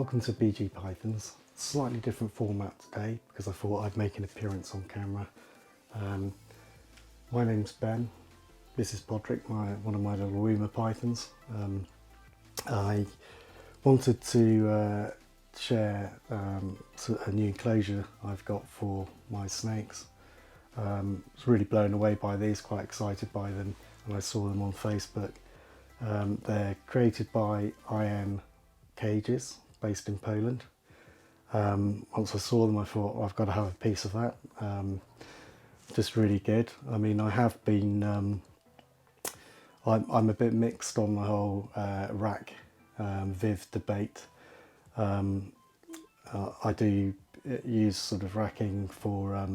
Welcome to BG Pythons. Slightly different format today because I thought I'd make an appearance on camera. My name's Ben. This is Podrick, one of my little rumour pythons. I wanted to share a new enclosure I've got for my snakes. I was really blown away by these, quite excited by them, and I saw them on Facebook. They're created by IMCages, based in Poland. Once I saw them I thought, well, I've got to have a piece of that. Just really good. I mean, I have been, I'm a bit mixed on the whole rack viv debate. I do use sort of racking for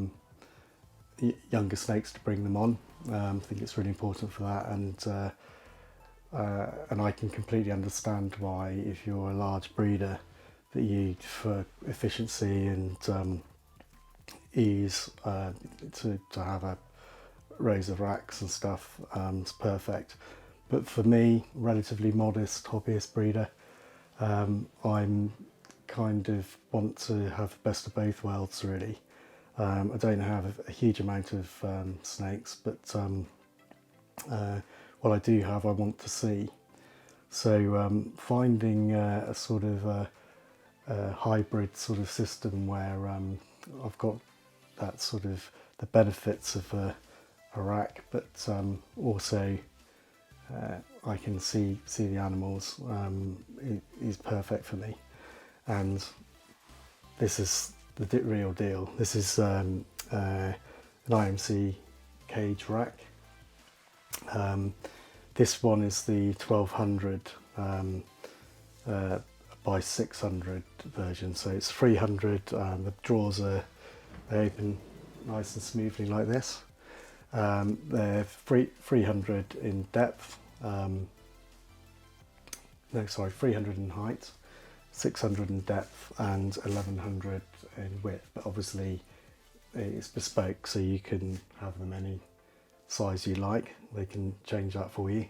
younger snakes to bring them on. I think it's really important for that, and I can completely understand why, if you're a large breeder, that you, for efficiency and ease, to have a rows of racks and stuff, it's perfect. But for me, relatively modest hobbyist breeder, I'm kind of want to have the best of both worlds, really. I don't have a huge amount of snakes, but what I do have I want to see. So finding a sort of a hybrid sort of system where I've got that sort of the benefits of a rack, but also I can see the animals, is perfect for me. And this is the real deal. This is an IMCages Rack. This one is the 1200 by 600 version, so it's 300. The drawers they open nice and smoothly like this. They're 300 in depth. 300 in height, 600 in depth, and 1100 in width. But obviously, it's bespoke, so you can have them any size you like. They can change that for you.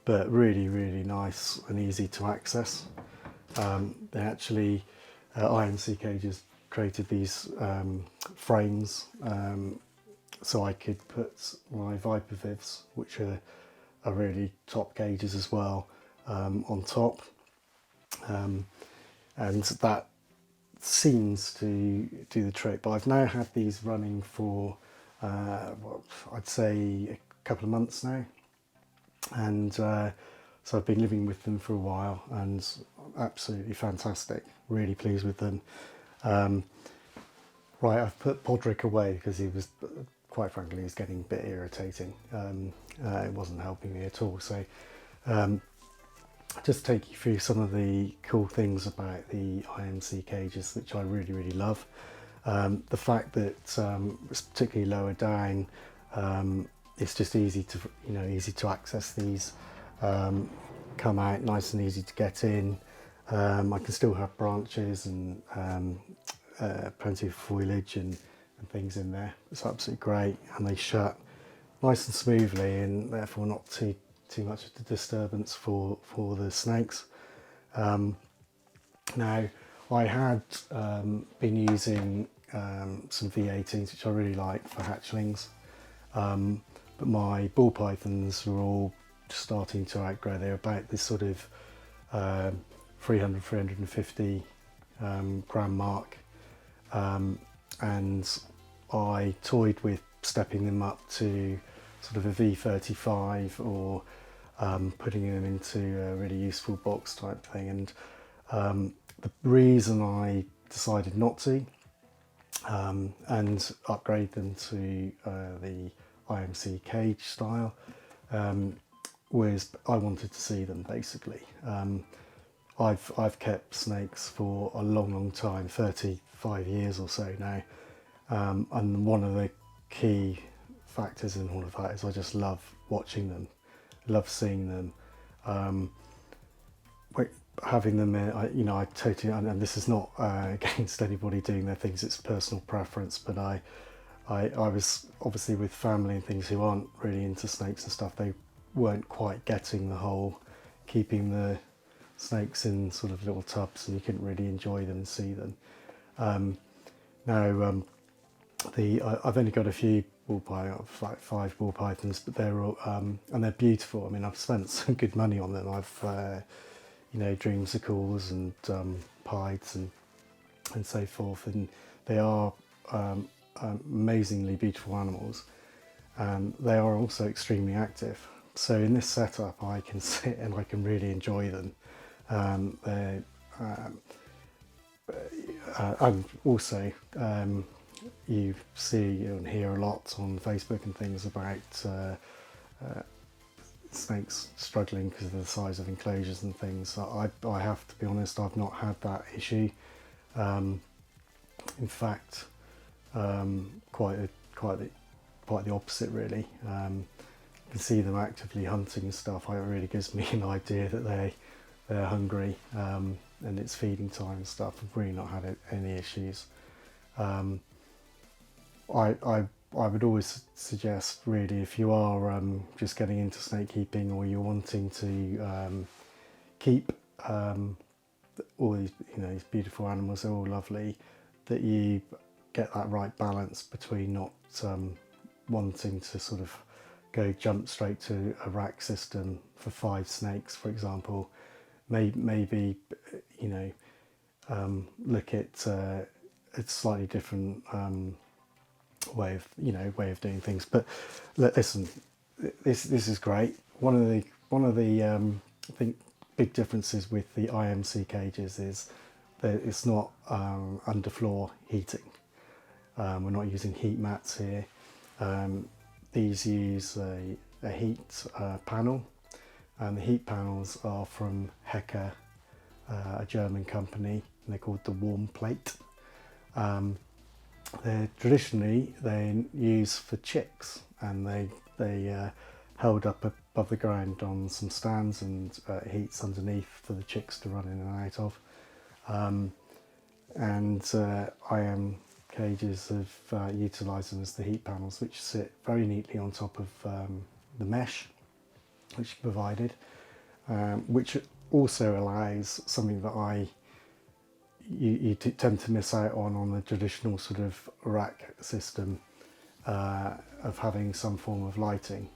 But really, really nice and easy to access. They actually, IMCages created these frames so I could put my Viper Vivs, which are really top cages as well, on top. And that seems to do the trick. But I've now had these running for, I'd say a couple of months now. And so I've been living with them for a while, and absolutely fantastic. Really pleased with them. Right, I've put Podrick away because he was, quite frankly, he's getting a bit irritating. It wasn't helping me at all. So just take you through some of the cool things about the IMCages, which I really, really love. The fact that it's particularly lower down, it's just easy to access these, come out nice and easy to get in. I can still have branches and plenty of foliage and things in there. It's absolutely great, and they shut nice and smoothly, and therefore not too much of a disturbance for the snakes. Now, I had been using some V18s, which I really like for hatchlings. But my ball pythons were all starting to outgrow. They're about this sort of 300, 350 gram mark. And I toyed with stepping them up to sort of a V35 or putting them into a really useful box type thing. And the reason I decided not to and upgrade them to the IMCages style was I wanted to see them, basically. I've kept snakes for a long time, 35 years or so now, and one of the key factors in all of that is I just love watching them, love seeing them. Having them, I totally, and this is not against anybody doing their things, it's personal preference, but I was obviously with family and things who aren't really into snakes and stuff, they weren't quite getting the whole keeping the snakes in sort of little tubs, and you couldn't really enjoy them and see them. Now, I've only got a few ball pythons, like 5 ball pythons, but they're all and they're beautiful. I mean, I've spent some good money on them. I've you know, Dreamsicles and pieds and so forth, and they are amazingly beautiful animals, and they are also extremely active. So in this setup, I can sit and I can really enjoy them. They're and also you see and hear a lot on Facebook and things about snakes struggling because of the size of enclosures and things. I have to be honest, I've not had that issue. In fact, quite the opposite really. You can see them actively hunting and stuff. It really gives me an idea that they're hungry and it's feeding time and stuff. I've really not had any issues. I would always suggest, really, if you are just getting into snake keeping, or you're wanting to keep all these, you know, these beautiful animals, they're all lovely, that you get that right balance between not wanting to sort of jump straight to a rack system for 5 snakes, for example. Maybe you know, look at a slightly different way of doing things. But listen, this is great. One of the I think big differences with the IMCages is that it's not underfloor heating. We're not using heat mats here. These use a heat panel, and the heat panels are from HEKA, a German company, and they're called the warmeplatte. They're traditionally used for chicks, and they held up above the ground on some stands, and heats underneath for the chicks to run in and out of. IMCages have utilised them as the heat panels, which sit very neatly on top of the mesh which provided, which also allows something that you tend to miss out on the traditional sort of rack system of having some form of lighting.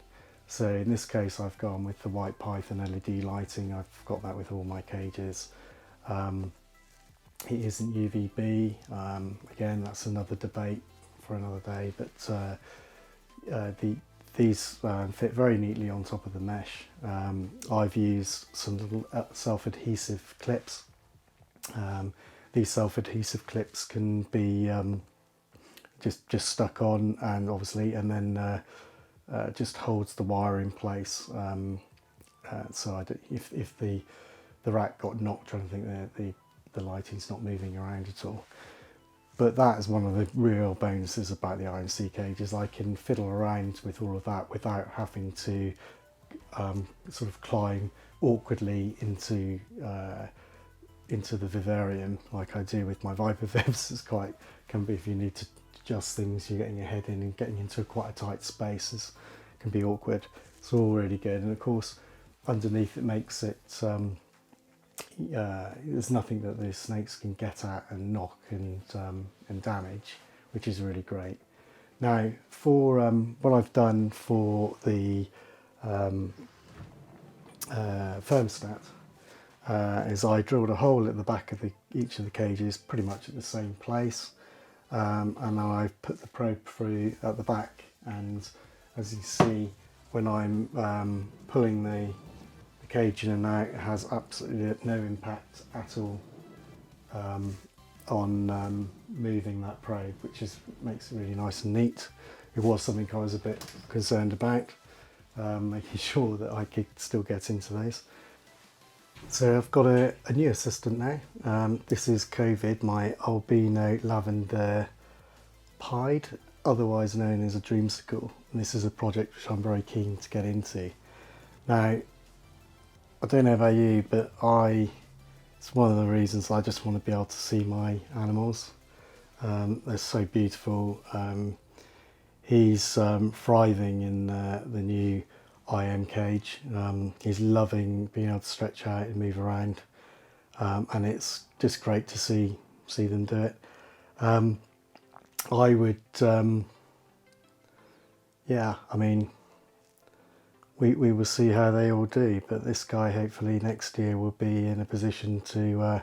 So in this case, I've gone with the white python LED lighting. I've got that with all my cages. It isn't UVB. Again, that's another debate for another day. But these fit very neatly on top of the mesh. I've used some little self-adhesive clips. These self-adhesive clips can be just stuck on, and obviously, and then just holds the wire in place. So if the rack got knocked, I don't think the lighting's not moving around at all. But that is one of the real bonuses about the IMCages. I can fiddle around with all of that without having to sort of climb awkwardly into the vivarium like I do with my Viper Vivs. Can be, if you need to adjust things, you're getting your head in and getting into quite a tight space, can be awkward. It's all really good, and of course underneath it makes it there's nothing that the snakes can get at and knock and damage, which is really great. Now, for what I've done for the thermostat is I drilled a hole at the back of each of the cages, pretty much at the same place, and then I've put the probe through at the back, and as you see, when I'm pulling the cage in and out, it has absolutely no impact at all on moving that probe, which makes it really nice and neat. It was something I was a bit concerned about, making sure that I could still get into those. So I've got a new assistant now. This is COVID, my albino lavender pied, otherwise known as a Dreamsicle. And this is a project which I'm very keen to get into. Now, I don't know about you, but it's one of the reasons I just want to be able to see my animals. They're so beautiful. He's thriving in the new IM cage. He's loving being able to stretch out and move around. and it's just great to see them do it. I would, yeah, I mean, we will see how they all do, but this guy hopefully next year will be in a position to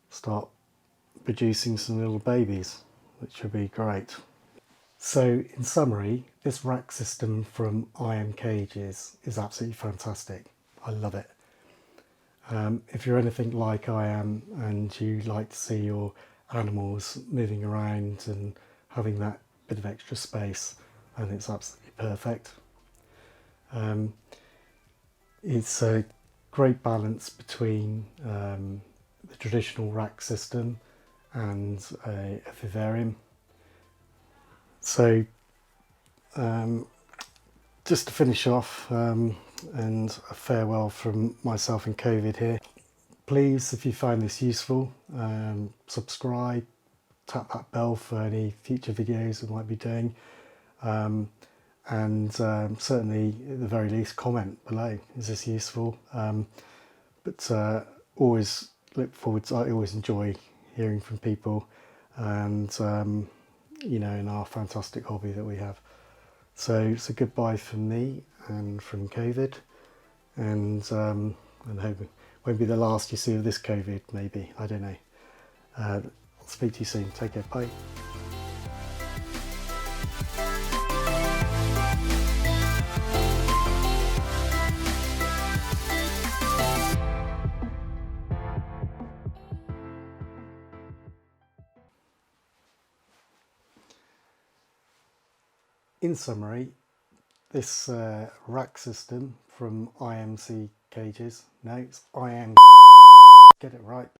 start producing some little babies, which would be great. So in summary, this rack system from IMCages is absolutely fantastic. I love it. If you're anything like I am and you like to see your animals moving around and having that bit of extra space, then it's absolutely perfect. It's a great balance between the traditional rack system and a vivarium. So just to finish off, and a farewell from myself and COVID here. Please, if you find this useful, subscribe, tap that bell for any future videos we might be doing, and certainly at the very least comment below, is this useful? But always look forward to, I always enjoy hearing from people, and you know, in our fantastic hobby that we have. So goodbye from me and from COVID, and hope it won't be the last you see of this COVID, maybe, I don't know. I'll speak to you soon, take care, bye. In summary, this rack system from IMCages, no, it's IM, get it right.